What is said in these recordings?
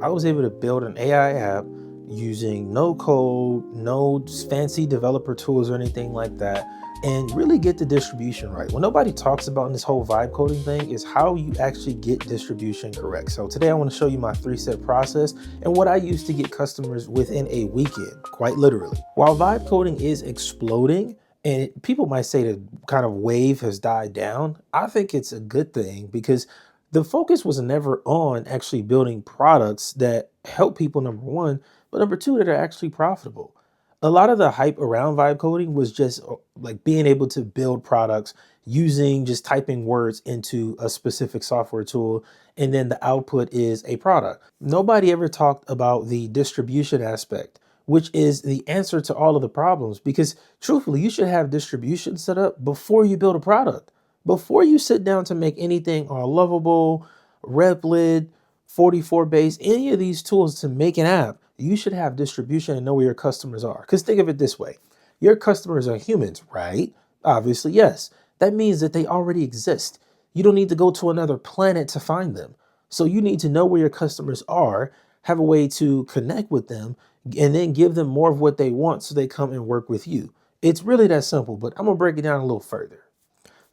I was able to build an AI app using no code, no fancy developer tools or anything like that, and really get the distribution right. What nobody talks about in this whole vibe coding thing is how you actually get distribution correct. So today I want to show you my 3-step process and what I use to get customers within a weekend, quite literally. While vibe coding is exploding, and people might say the kind of wave has died down, I think it's a good thing because the focus was never on actually building products that help people, number one, but number two, that are actually profitable. A lot of the hype around vibe coding was just like being able to build products using just typing words into a specific software tool, and then the output is a product. Nobody ever talked about the distribution aspect, which is the answer to all of the problems, because truthfully, you should have distribution set up before you build a product. Before you sit down to make anything on Lovable, Replit, 44 base, any of these tools to make an app, you should have distribution and know where your customers are. Because think of it this way, your customers are humans, right? Obviously, yes. That means that they already exist. You don't need to go to another planet to find them. So you need to know where your customers are, have a way to connect with them, and then give them more of what they want so they come and work with you. It's really that simple, but I'm going to break it down a little further.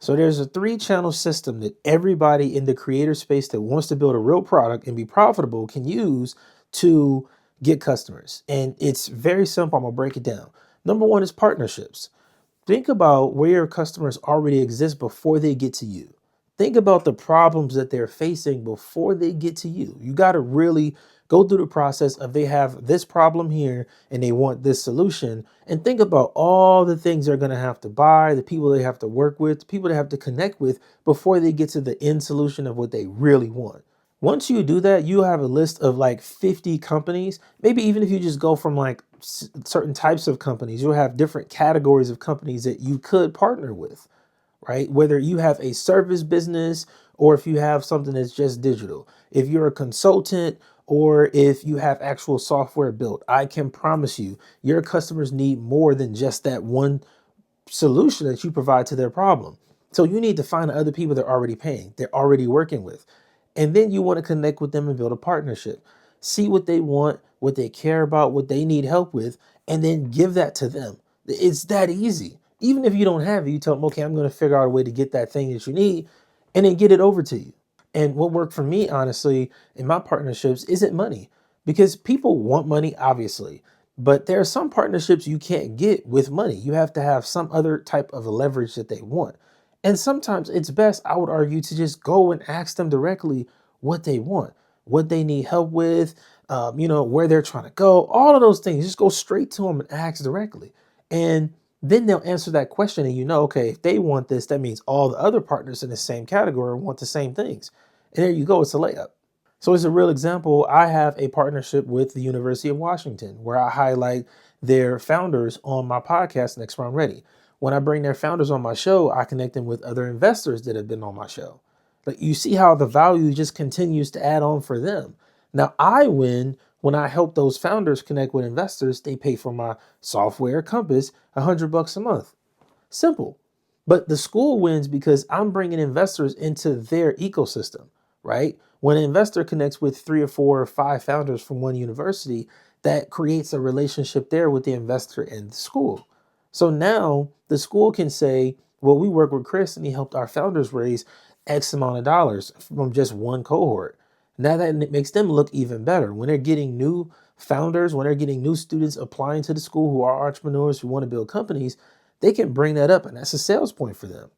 So there's a 3-channel system that everybody in the creator space that wants to build a real product and be profitable can use to get customers. And it's very simple. I'm going to break it down. Number one is partnerships. Think about where your customers already exist before they get to you. Think about the problems that they're facing before they get to you. You got to really go through the process of they have this problem here and they want this solution. And think about all the things they're going to have to buy, the people they have to work with, the people they have to connect with before they get to the end solution of what they really want. Once you do that, you have a list of like 50 companies. Maybe even if you just go from like certain types of companies, you'll have different categories of companies that you could partner with, right? Whether you have a service business or if you have something that's just digital, if you're a consultant or if you have actual software built, I can promise you your customers need more than just that one solution that you provide to their problem. So you need to find other people they're already paying, they're already working with. And then you want to connect with them and build a partnership. See what they want, what they care about, what they need help with, and then give that to them. It's that easy. Even if you don't have it, you tell them, okay, I'm going to figure out a way to get that thing that you need and then get it over to you. And what worked for me, honestly, in my partnerships isn't money because people want money, obviously. But there are some partnerships you can't get with money. You have to have some other type of leverage that they want. And sometimes it's best, I would argue, to just go and ask them directly what they want, what they need help with, where they're trying to go, all of those things. Just go straight to them and ask directly. And then they'll answer that question. And okay, if they want this, that means all the other partners in the same category want the same things. And there you go, it's a layup. So as a real example, I have a partnership with the University of Washington where I highlight their founders on my podcast, Next Round Ready. When I bring their founders on my show, I connect them with other investors that have been on my show. Like you see how the value just continues to add on for them. Now I win when I help those founders connect with investors. They pay for my software, Compass, $100 a month. Simple. But the school wins because I'm bringing investors into their ecosystem, right? When an investor connects with 3 or 4 or 5 founders from one university, that creates a relationship there with the investor and the school. So now the school can say, well, we work with Chris and he helped our founders raise X amount of dollars from just one cohort. Now that makes them look even better. When they're getting new founders, when they're getting new students applying to the school who are entrepreneurs who want to build companies, they can bring that up and that's a sales point for them.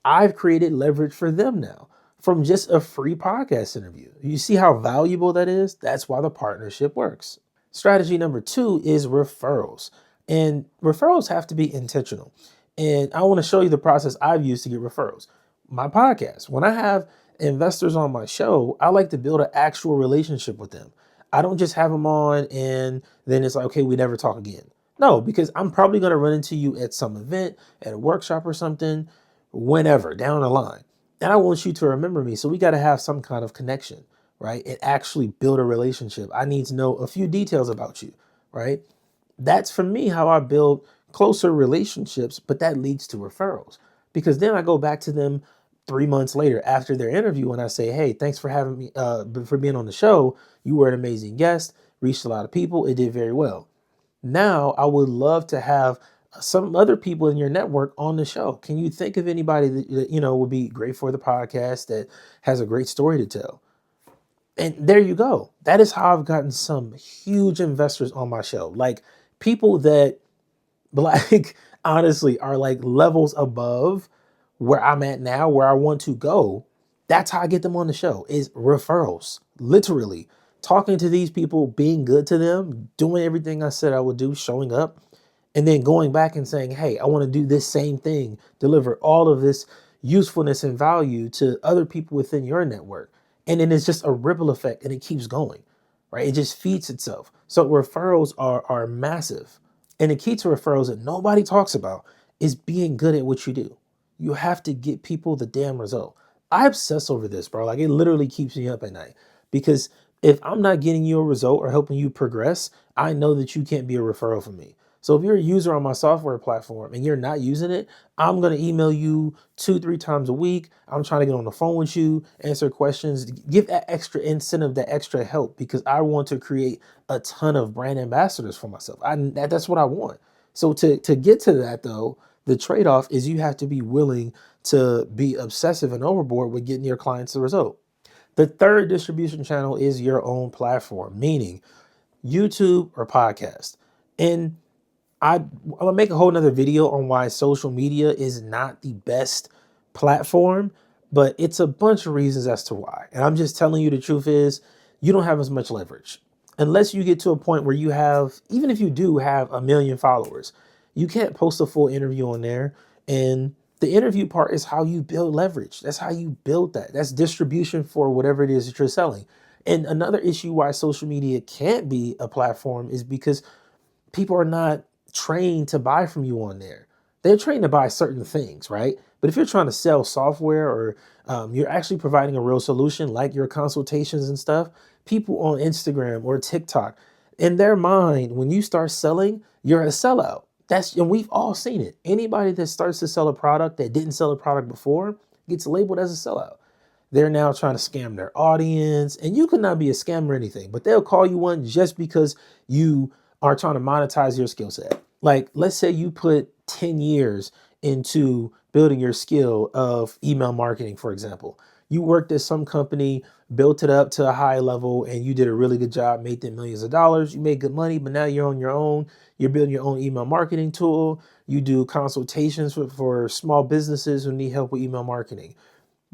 I've created leverage for them now from just a free podcast interview. You see how valuable that is? That's why the partnership works. Strategy number 2 is referrals. And referrals have to be intentional. And I want to show you the process I've used to get referrals. My podcast, when I have investors on my show, I like to build an actual relationship with them. I don't just have them on and then it's like, okay, we never talk again. No, because I'm probably going to run into you at some event, at a workshop or something, whenever, down the line. And I want you to remember me. So we got to have some kind of connection, right? And actually build a relationship. I need to know a few details about you, right? That's for me how I build closer relationships, but that leads to referrals because then I go back to them 3 months later after their interview, when I say, hey, thanks for having me, for being on the show. You were an amazing guest, reached a lot of people. It did very well. Now, I would love to have some other people in your network on the show. Can you think of anybody that would be great for the podcast, that has a great story to tell? And there you go. That is how I've gotten some huge investors on my show. Like people that like honestly are like levels above where I'm at now, where I want to go. That's how I get them on the show, is referrals. Literally talking to these people, being good to them, doing everything I said I would do, showing up, and then going back and saying, hey, I want to do this same thing, deliver all of this usefulness and value to other people within your network. And then it's just a ripple effect and it keeps going, right? It just feeds itself. So referrals are massive. And the key to referrals that nobody talks about is being good at what you do. You have to get people the damn result. I obsess over this, bro. Like it literally keeps me up at night because if I'm not getting you a result or helping you progress, I know that you can't be a referral for me. So if you're a user on my software platform and you're not using it, I'm going to email you 2, 3 times a week. I'm trying to get on the phone with you, answer questions, give that extra incentive, that extra help, because I want to create a ton of brand ambassadors for myself. That's what I want. So to get to that though, the trade-off is you have to be willing to be obsessive and overboard with getting your clients the result. The third distribution channel is your own platform, meaning YouTube or podcast. And I'm gonna make a whole nother video on why social media is not the best platform, but it's a bunch of reasons as to why. And I'm just telling you the truth is you don't have as much leverage. Unless you get to a point where you have, even if you do have 1 million followers, you can't post a full interview on there. And the interview part is how you build leverage. That's how you build that. That's distribution for whatever it is that you're selling. And another issue why social media can't be a platform is because people are not trained to buy from you on there. They're trained to buy certain things, right? But if you're trying to sell software or you're actually providing a real solution like your consultations and stuff, people on Instagram or TikTok, in their mind, when you start selling, you're a sellout. And we've all seen it. Anybody that starts to sell a product that didn't sell a product before gets labeled as a sellout. They're now trying to scam their audience, and you could not be a scam or anything, but they'll call you one just because you are trying to monetize your skill set. Like, let's say you put 10 years into building your skill of email marketing, for example. You worked at some company, built it up to a high level, and you did a really good job, made them millions of dollars. You made good money, but now you're on your own. You're building your own email marketing tool. You do consultations for small businesses who need help with email marketing.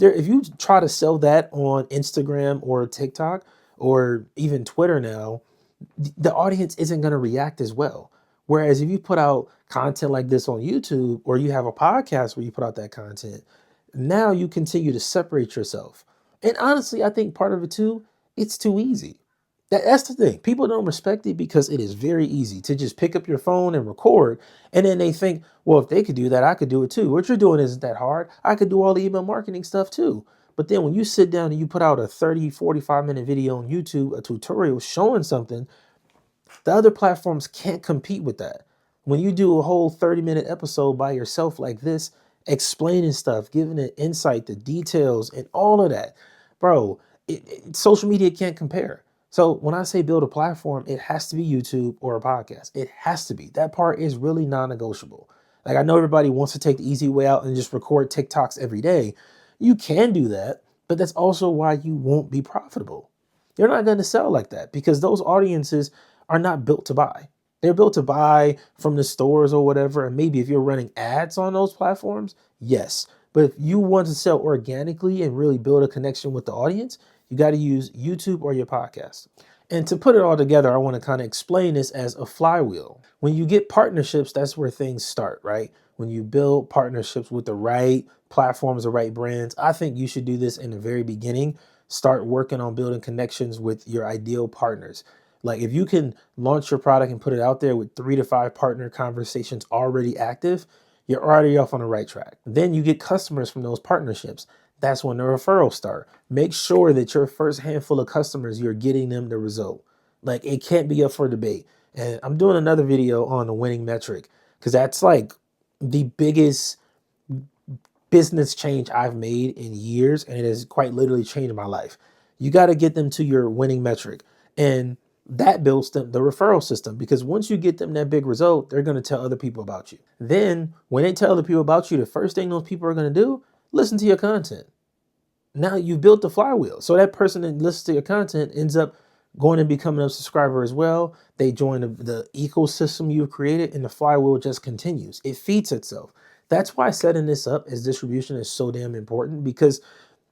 If you try to sell that on Instagram or TikTok or even Twitter now, the audience isn't going to react as well. Whereas if you put out content like this on YouTube or you have a podcast where you put out that content, now you continue to separate yourself. And honestly, I think part of it too, it's too easy. That's the thing. People don't respect it because it is very easy to just pick up your phone and record. And then they think, well, if they could do that, I could do it too. What you're doing isn't that hard. I could do all the email marketing stuff too. But then when you sit down and you put out a 30, 45-minute video on YouTube, a tutorial showing something, the other platforms can't compete with that. When you do a whole 30-minute episode by yourself like this, explaining stuff, giving it insight, the details, and all of that, bro, social media can't compare. So when I say build a platform, it has to be YouTube or a podcast. It has to be. That part is really non-negotiable. Like I know everybody wants to take the easy way out and just record TikToks every day. You can do that, but that's also why you won't be profitable. You're not going to sell like that because those audiences are not built to buy. They're built to buy from the stores or whatever. And maybe if you're running ads on those platforms, yes. But if you want to sell organically and really build a connection with the audience, you got to use YouTube or your podcast. And to put it all together, I want to kind of explain this as a flywheel. When you get partnerships, that's where things start, right? When you build partnerships with the right platforms, the right brands, I think you should do this in the very beginning. Start working on building connections with your ideal partners. Like if you can launch your product and put it out there with 3 to 5 partner conversations already active, you're already off on the right track. Then you get customers from those partnerships. That's when the referrals start. Make sure that your first handful of customers, you're getting them the result. Like it can't be up for debate. And I'm doing another video on the winning metric because that's like the biggest business change I've made in years, and it has quite literally changed my life. You got to get them to your winning metric, and that builds the referral system, because once you get them that big result, they're going to tell other people about you. Then when they tell other people about you, the first thing those people are going to do, listen to your content. Now you've built the flywheel. So that person that listens to your content ends up going and becoming a subscriber as well. They join the ecosystem you've created, and the flywheel just continues. It feeds itself. That's why setting this up as distribution is so damn important, because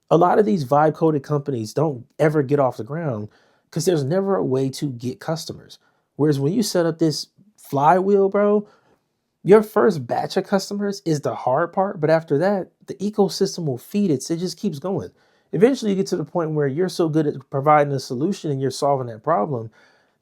a lot of these vibe coded companies don't ever get off the ground because there's never a way to get customers. Whereas when you set up this flywheel, bro, your first batch of customers is the hard part, but after that, the ecosystem will feed it. So it just keeps going. Eventually, you get to the point where you're so good at providing a solution and you're solving that problem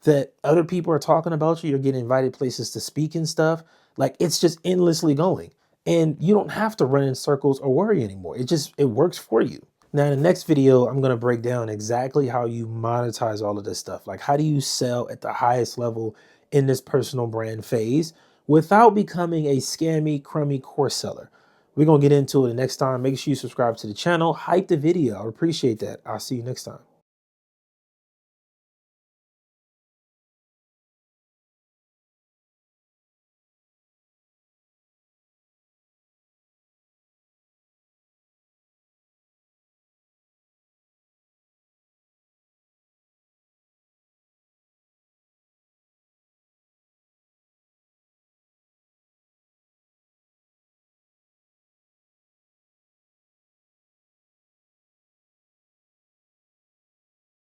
that other people are talking about you. You're getting invited places to speak and stuff. Like, it's just endlessly going. And you don't have to run in circles or worry anymore. It works for you. Now, in the next video, I'm going to break down exactly how you monetize all of this stuff. Like, how do you sell at the highest level in this personal brand phase without becoming a scammy, crummy course seller? We're going to get into it next time. Make sure you subscribe to the channel, hype the video. I appreciate that. I'll see you next time.